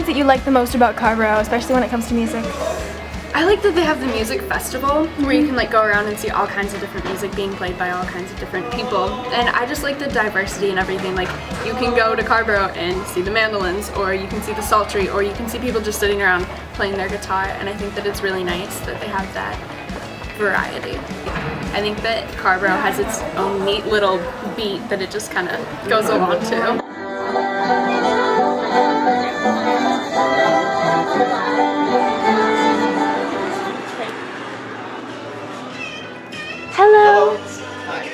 that you like the most about Carrboro, especially when it comes to music? I like that they have the music festival where you can like go around and see all kinds of different music being played by all kinds of different people, and I just like the diversity and everything. Like you can go to Carrboro and see the mandolins, or you can see the psaltery, or you can see people just sitting around playing their guitar, and I think that it's really nice that they have that variety. I think that Carrboro has its own neat little beat that it just kind of goes along to. Hello. Hi.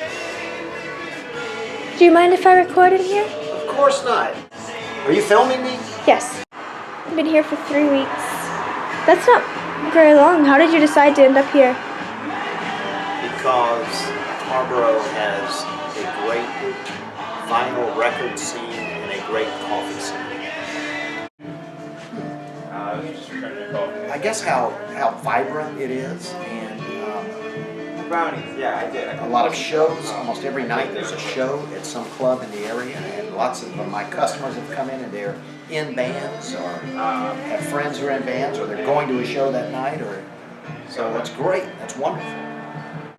Do you mind if I record in here? Of course not. Are you filming me? Yes. I've been here for 3 weeks. That's not very long. How did you decide to end up here? Because Carrboro has a great vinyl record scene and a great coffee scene. I guess how vibrant it is, and brownies, yeah, I did. a lot of shows. Almost every night there's a show at some club in the area, and lots of my customers have come in and they're in bands or have friends who are in bands, or they're going to a show that night, or so that's great. That's wonderful.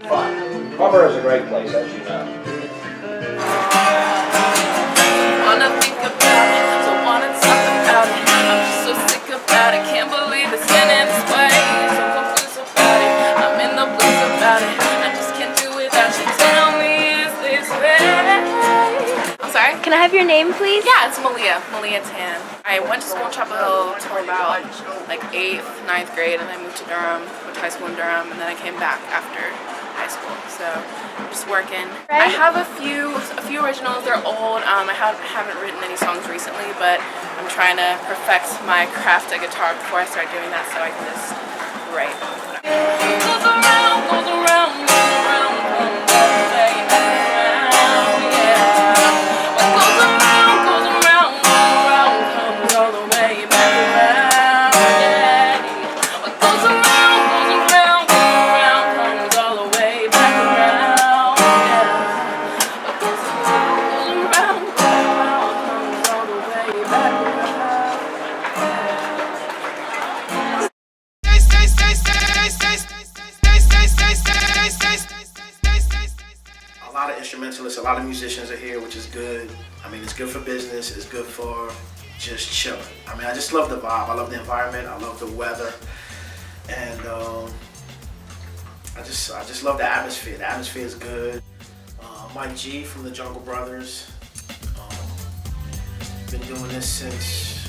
Fun. Carrboro is a great place, as you know. Wanna think about it, don't wanna talk about it. I'm just so sick about it, can't believe it's getting this way. So confused about it, I'm in the blues about it. I just can't do without you. Tell me, is this right? I'm sorry? Can I have your name, please? Yeah, it's Malia Tan. I went to school in Chapel Hill till about like 8th, 9th grade, and I moved to Durham, went to high school in Durham, and then I came back after high school. So I'm just working. I have a few originals. They're old. I haven't written any songs recently, but I'm trying to perfect my craft at guitar before I start doing that, so I can just write. Goes around, goes around, goes around, comes all the way around, yeah. What goes around, goes around, comes all the way back around, yeah. What goes around, comes all the way back around, yeah. What goes around, comes all the way back around. A lot of instrumentalists, a lot of musicians are here, which is good. I mean, it's good for business, it's good for just chilling. I mean, I just love the vibe, I love the environment, I love the weather, and I just love the atmosphere. The atmosphere is good. Mike G from the Jungle Brothers, been doing this since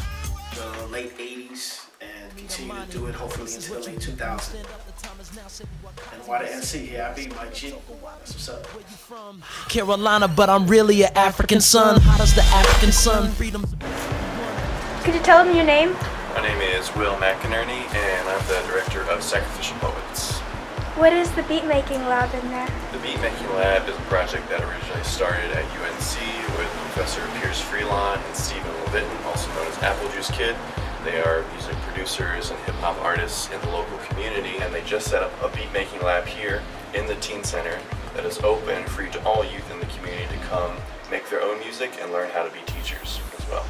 the late 80s and continue to do it hopefully until the late 2000s. And why the NC here? I be Mike G. That's what's up. Carolina, but I'm really an African son. Hot as the African sun. Freedom. Could you tell them your name? My name is Will McInerney, and I'm the director of Sacrificial Poets. What is the beat making lab in there? The Beat Making Lab is a project that originally started at UNC with Professor Pierce Freelon and Stephen Levitton, also known as Apple Juice Kid. They are music producers and hip-hop artists in the local community, and they just set up a beat making lab here in the Teen Center that is open, free to all youth in the community to come make their own music and learn how to be teachers as well.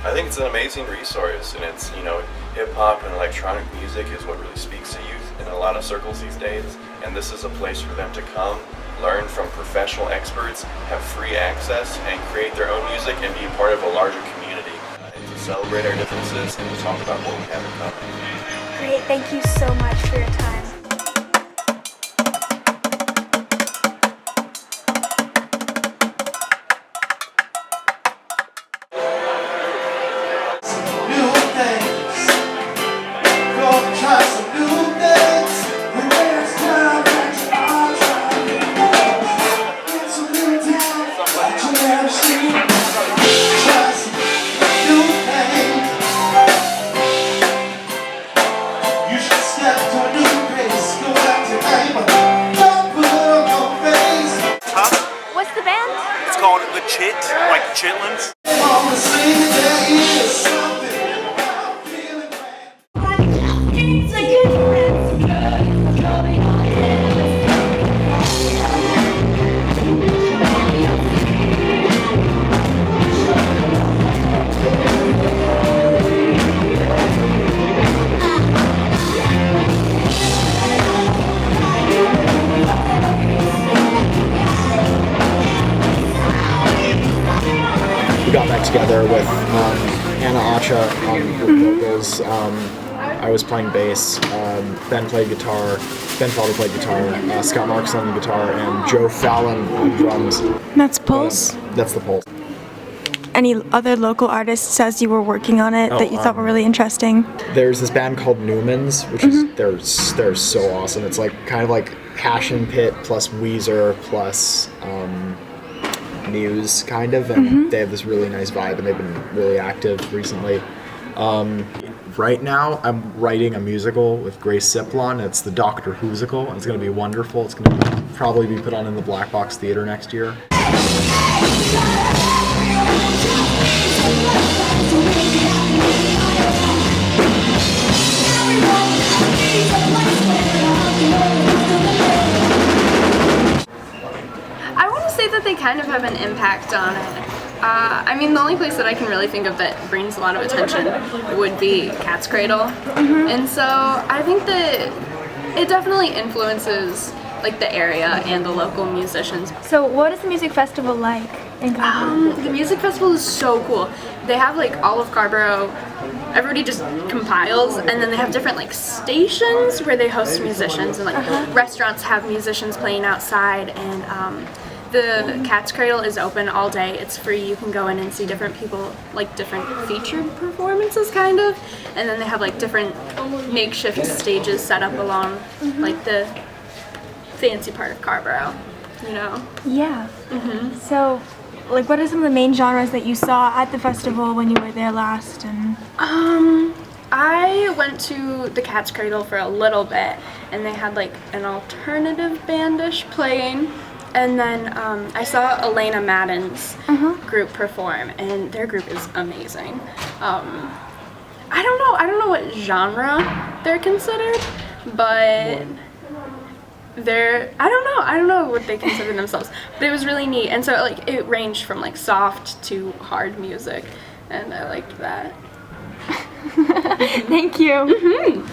I think it's an amazing resource, and it's, you know, hip-hop and electronic music is what really speaks to youth in a lot of circles these days, and this is a place for them to come, learn from professional experts, have free access, and create their own music and be a part of a larger community, and to celebrate our differences and to talk about what we have in common. Great, thank you so much for your time. What's the band? It's called The Chit, like chitlins. band together with Anna Acha on vocals. I was playing bass. Ben played guitar. Ben Fowler played guitar. Scott Marks on guitar, and Joe Fallon on drums. That's Pulse. That's the Pulse. Any other local artists as you were working on it that you thought were really interesting? There's this band called Newmans, which is they're so awesome. It's like kind of like Passion Pit plus Weezer plus Muse kind of, and they have this really nice vibe, and they've been really active recently. Right now, I'm writing a musical with Grace Siplon. It's the Doctor Who'sical, and it's going to be wonderful. It's going to probably be put on in the Black Box Theater next year. I want to say that they kind of have an impact on it. I mean, the only place that I can really think of that brings a lot of attention would be Cat's Cradle. And so I think that it definitely influences like the area and the local musicians. So what is the music festival like in Carrboro? The music festival is so cool. They have like all of Carrboro, everybody just compiles, and then they have different like stations where they host musicians, and like restaurants have musicians playing outside, and the Cat's Cradle is open all day. It's free. You can go in and see different people, like different featured performances kind of, and then they have like different makeshift stages set up along like the fancy part of Carrboro, you know? Yeah. So, like, what are some of the main genres that you saw at the festival when you were there last? And I went to the Cat's Cradle for a little bit, and they had like an alternative bandish playing, and then I saw Elena Madden's group perform, and their group is amazing. I don't know what genre they're considered, but I don't know what they consider themselves, but it was really neat. And so like it ranged from like soft to hard music, and I liked that. Thank you.